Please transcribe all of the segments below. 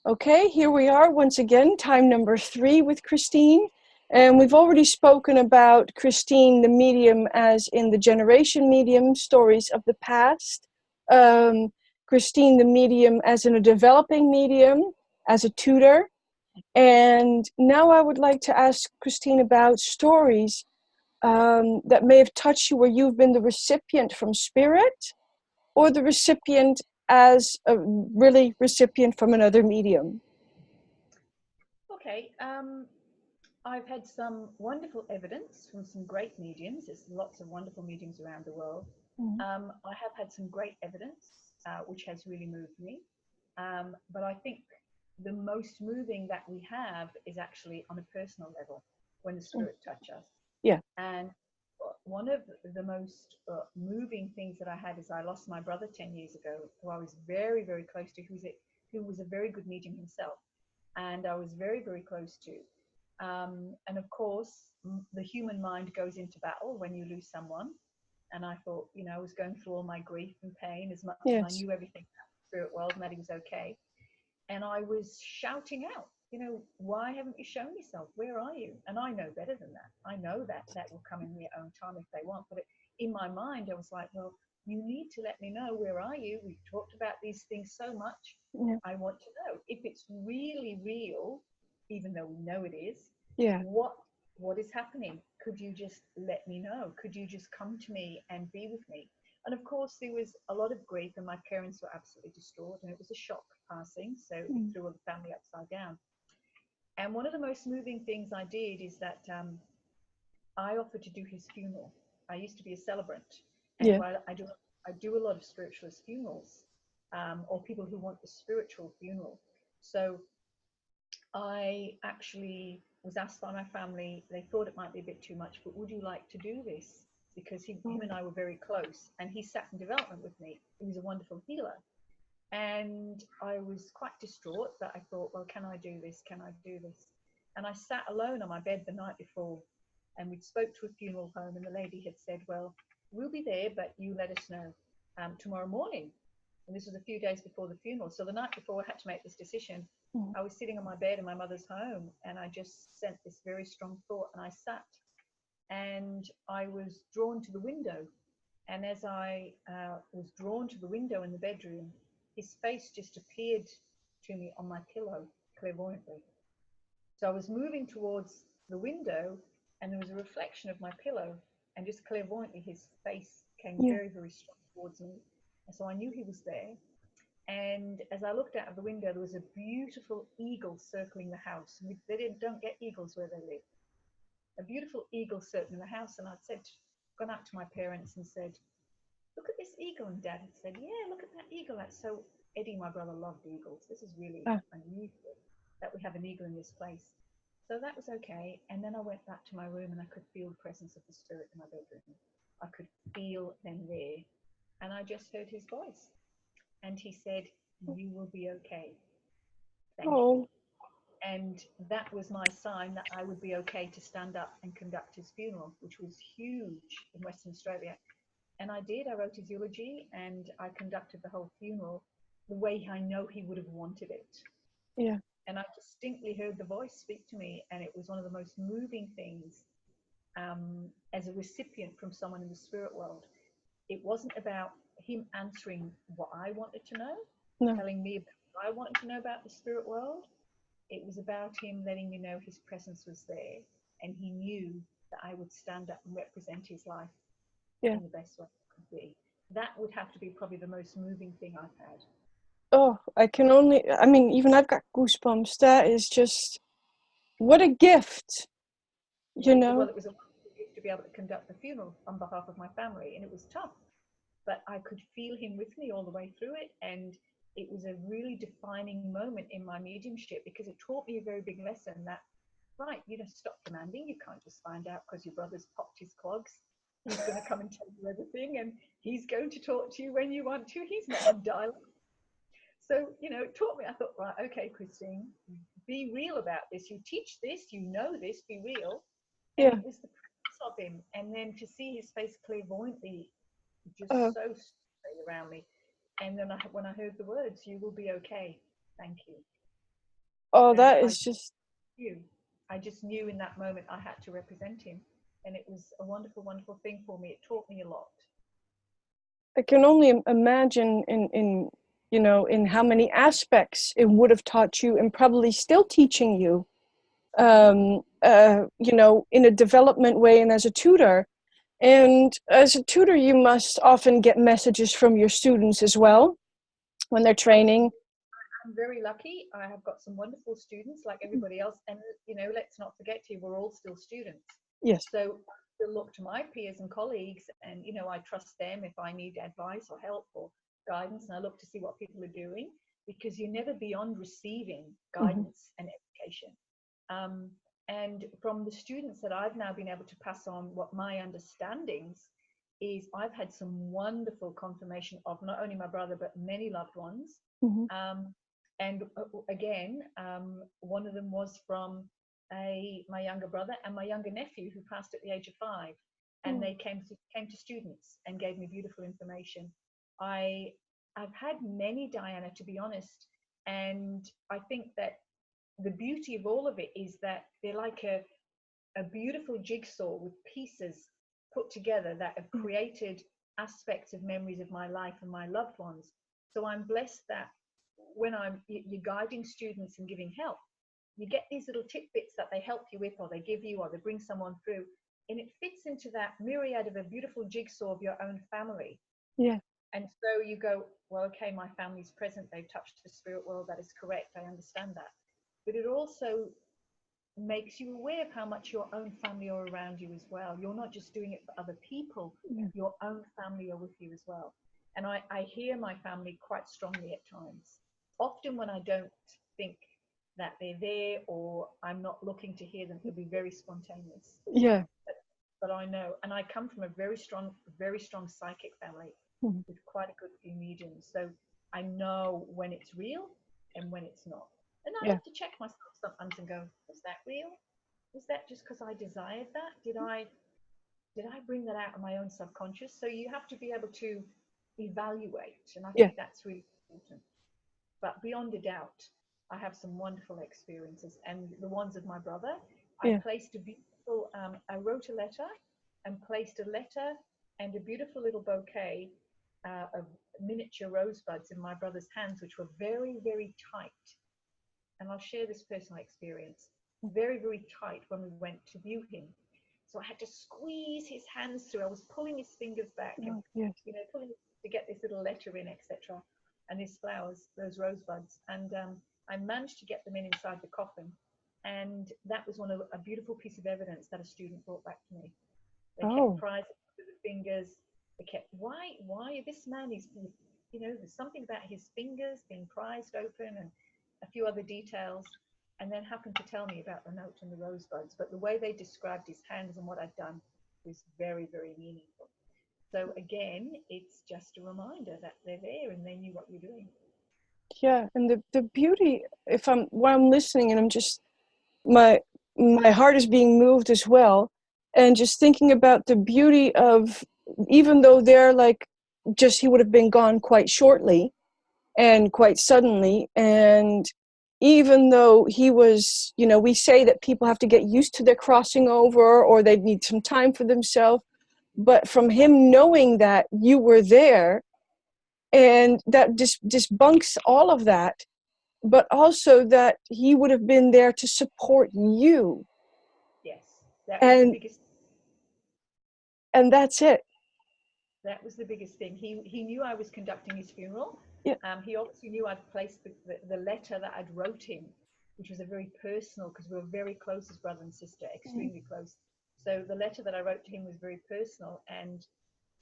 Okay, here we are once again, time number 3 with Christine. And we've already spoken about Christine, the medium, as in the generation medium, stories of the past. Christine, the medium, as in a developing medium, as a tutor. And now I would like to ask Christine about stories that may have touched you where you've been the recipient from spirit or the recipient as a really recipient from another medium. Okay, I've had some wonderful evidence from some great mediums. There's lots of wonderful mediums around the world. I have had some great evidence, which has really moved me. But I think the most moving that we have is actually on a personal level when the spirit touch us. Yeah. And one of the most moving things that I had is I lost my brother 10 years ago, who I was very, very close to, who was a very good medium himself. And I was very, very close to. And of course, the human mind goes into battle when you lose someone. And I thought, I was going through all my grief and pain as much as I knew everything about the spirit world and that he was okay. And I was shouting out, why haven't you shown yourself? Where are you? And I know better than that. I know that will come in their own time if they want. But in my mind, I was like, well, you need to let me know. Where are you? We've talked about these things so much. Yeah. I want to know if it's really real, even though we know it is. Yeah. What is happening? Could you just let me know? Could you just come to me and be with me? And of course, there was a lot of grief, and my parents were absolutely distraught, and it was a shock passing, so it threw the family upside down. And one of the most moving things I did is that I offered to do his funeral. I used to be a celebrant, and so I do a lot of spiritualist funerals, or people who want the spiritual funeral. So I actually was asked by my family. They thought it might be a bit too much, but would you like to do this? Because him and I were very close, and he sat in development with me. He was a wonderful healer. And I was quite distraught, but I thought, well, can I do this? Can I do this? And I sat alone on my bed the night before, and we spoke to a funeral home, and the lady had said, well, we'll be there, but you let us know tomorrow morning. And this was a few days before the funeral. So the night before I had to make this decision, I was sitting on my bed in my mother's home, and I just sent this very strong thought, and I sat, and I was drawn to the window. And as I was drawn to the window in the bedroom, his face just appeared to me on my pillow clairvoyantly. So I was moving towards the window, and there was a reflection of my pillow, and just clairvoyantly his face came very, very strong towards me. And so I knew he was there. And as I looked out of the window, there was a beautiful eagle circling the house. They don't get eagles where they live. A beautiful eagle circling the house. And gone out to my parents and said, look at this eagle. And Dad had said, yeah, look at that eagle. That's so, Eddie, my brother, loved eagles. This is really unusual that we have an eagle in this place. So that was okay. And then I went back to my room, and I could feel the presence of the spirit in my bedroom. I could feel them there. And I just heard his voice. And he said, you will be okay. Thank you. And that was my sign that I would be okay to stand up and conduct his funeral, which was huge in Western Australia. And I did. I wrote his eulogy, and I conducted the whole funeral the way I know he would have wanted it. Yeah. And I distinctly heard the voice speak to me, and it was one of the most moving things as a recipient from someone in the spirit world. It wasn't about him answering what I wanted to know, telling me about what I wanted to know about the spirit world. It was about him letting me know his presence was there, and he knew that I would stand up and represent his life in the best way it could be. That would have to be probably the most moving thing I've had. Oh, I mean, even I've got goosebumps. That is just, what a gift, you know? Well, it was a wonderful gift to be able to conduct the funeral on behalf of my family, and it was tough, but I could feel him with me all the way through it, and it was a really defining moment in my mediumship, because it taught me a very big lesson that, right, stop demanding. You can't just find out because your brother's popped his clogs. He's going to come and tell you everything, and he's going to talk to you when you want to. He's not on dialogue. So, it taught me. I thought, right, okay, Christine, be real about this. You teach this, you know this, be real. And it was the presence of him. And then to see his face clairvoyantly just so straight around me. And then when I heard the words, you will be okay. Thank you. Oh, And that is just, knew, I just knew in that moment I had to represent him. And it was a wonderful, wonderful thing for me. It taught me a lot. I can only imagine in you know, in how many aspects it would have taught you and probably still teaching you, you know, in a development way and as a tutor. And as a tutor, you must often get messages from your students as well when they're training. I'm very lucky. I have got some wonderful students like everybody else. And, you know, let's not forget here, we're all still students. Yes. So I look to my peers and colleagues and, you know, I trust them if I need advice or help or guidance. And I look to see what people are doing, because you're never beyond receiving guidance and education. And from the students that I've now been able to pass on what my understandings is, I've had some wonderful confirmation of not only my brother, but many loved ones. And again, one of them was from my younger brother and my younger nephew who passed at the age of 5. And they came to students and gave me beautiful information. I've had many, Diana, to be honest. And I think that the beauty of all of it is that they're like a beautiful jigsaw with pieces put together that have created aspects of memories of my life and my loved ones. So I'm blessed that when you're guiding students and giving help, you get these little tidbits that they help you with, or they give you, or they bring someone through, and it fits into that myriad of a beautiful jigsaw of your own family. Yeah. And so you go, well, okay, my family's present, they've touched the spirit world, that is correct, I understand that. But it also makes you aware of how much your own family are around you as well. You're not just doing it for other people, your own family are with you as well. And I hear my family quite strongly at times. Often when I don't think that they're there, or I'm not looking to hear them, it'll be very spontaneous. Yeah. But I know, and I come from a very strong psychic family with quite a good few mediums. So I know when it's real and when it's not. And I have to check myself sometimes and go, was that real? Was that just because I desired that? Did I bring that out of my own subconscious? So you have to be able to evaluate, and I think that's really important. But beyond a doubt, I have some wonderful experiences, and the ones of my brother, I placed a beautiful, I wrote a letter and placed a letter and a beautiful little bouquet of miniature rosebuds in my brother's hands, which were very, very tight. And I'll share this personal experience. Very, very tight when we went to view him. So I had to squeeze his hands through. I was pulling his fingers back and, you know, pulling to get this little letter in, etc. And his flowers, those rosebuds. And I managed to get them inside the coffin. And that was a beautiful piece of evidence that a student brought back to me. They kept prizing the fingers. They kept, why this man is, you know, there's something about his fingers being prized open and a few other details, and then happened to tell me about the note and the rosebuds. But the way they described his hands and what I'd done was very, very meaningful. So again, it's just a reminder that they're there and they knew what you're doing. Yeah, and the beauty, while I'm listening, and I'm just, my heart is being moved as well, and just thinking about the beauty of, even though they're like, he would have been gone quite shortly and quite suddenly, and even though he was, you know, we say that people have to get used to their crossing over, or they need some time for themselves, but from him knowing that you were there, and that debunks all of that, but also that he would have been there to support you. Yes, that was the biggest. And that's it. That was the biggest thing. He knew I was conducting his funeral. Yeah. He obviously knew I'd placed the letter that I'd wrote him, which was a very personal, because we were very close as brother and sister, extremely close. So the letter that I wrote to him was very personal, and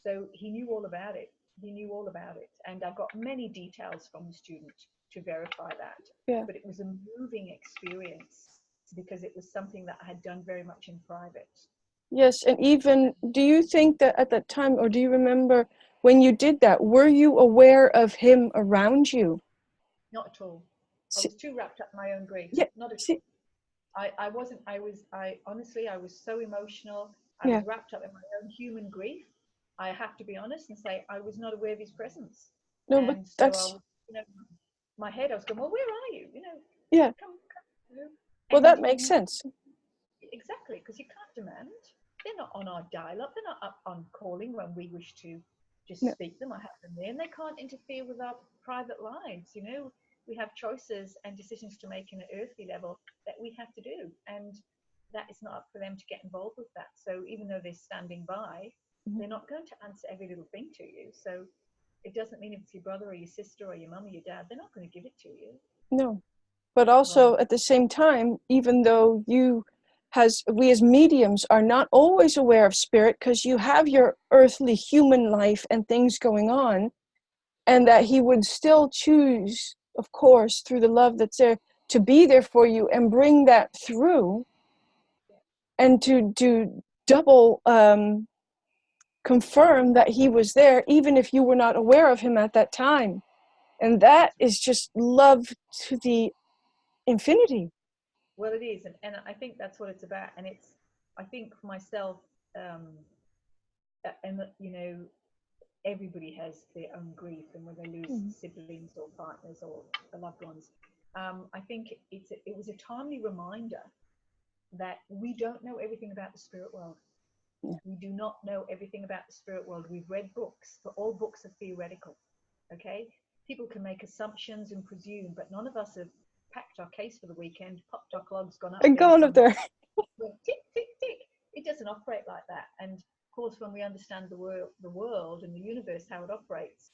so he knew all about it. He knew all about it, and I got many details from the student to verify that. Yeah. But it was a moving experience because it was something that I had done very much in private. Yes, and even, do you think that at that time, or do you remember when you did that, were you aware of him around you? Not at all. I was too wrapped up in my own grief. Yeah. Not at all. I wasn't. I honestly, I was so emotional. I was wrapped up in my own human grief. I have to be honest and say I was not aware of his presence. No, And but so that's, I was, you know, my head, I was going, well, where are you? You know, yeah. come Well, that makes sense. Exactly, because you can't demand. They're not on our dial-up. They're not up on calling when we wish to just No. speak them or have them there. And they can't interfere with our private lives. You know, we have choices and decisions to make in an earthly level that we have to do. And that is not up for them to get involved with that. So even though they're standing by, they're not going to answer every little thing to you. So it doesn't mean if it's your brother or your sister or your mum or your dad, they're not going to give it to you. No. But also at the same time, even though we as mediums are not always aware of spirit, because you have your earthly human life and things going on, and that he would still choose, of course, through the love that's there, to be there for you and bring that through, and to double confirm that he was there, even if you were not aware of him at that time. And that is just love to the infinity. Well, it is. And I think that's what it's about. And it's, I think for myself, and you know, everybody has their own grief, and when they lose siblings or partners or loved ones, I think it was a timely reminder that we don't know everything about the spirit world. We do not know everything about the spirit world. We've read books, but all books are theoretical. Okay, people can make assumptions and presume, but none of us have packed our case for the weekend, popped our clogs, gone up And gone up there. tick tick tick. It doesn't operate like that. And of course, when we understand the world and the universe, how it operates,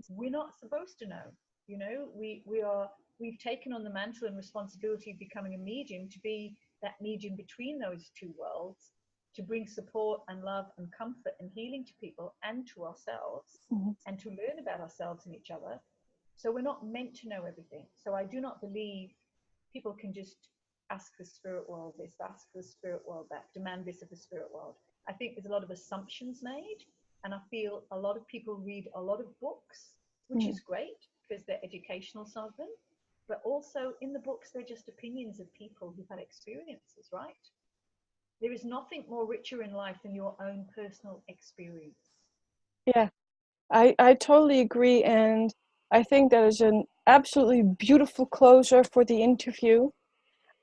we're not supposed to know. You know, we've taken on the mantle and responsibility of becoming a medium, to be that medium between those two worlds, to bring support and love and comfort and healing to people and to ourselves, and to learn about ourselves and each other. So we're not meant to know everything. So I do not believe people can just ask the spirit world this, ask the spirit world that, demand this of the spirit world. I think there's a lot of assumptions made, and I feel a lot of people read a lot of books, which is great because they're educational, some of them, but also in the books they're just opinions of people who've had experiences, right? There is nothing more richer in life than your own personal experience. Yeah, I totally agree, and I think that is an absolutely beautiful closer for the interview.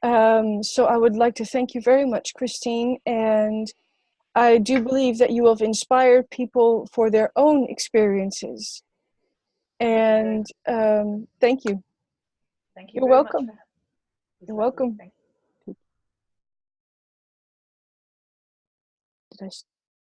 So I would like to thank you very much, Christine, and I do believe that you have inspired people for their own experiences. And thank you. Thank you You're very much welcome. for having me. You're welcome. Thank you. Did I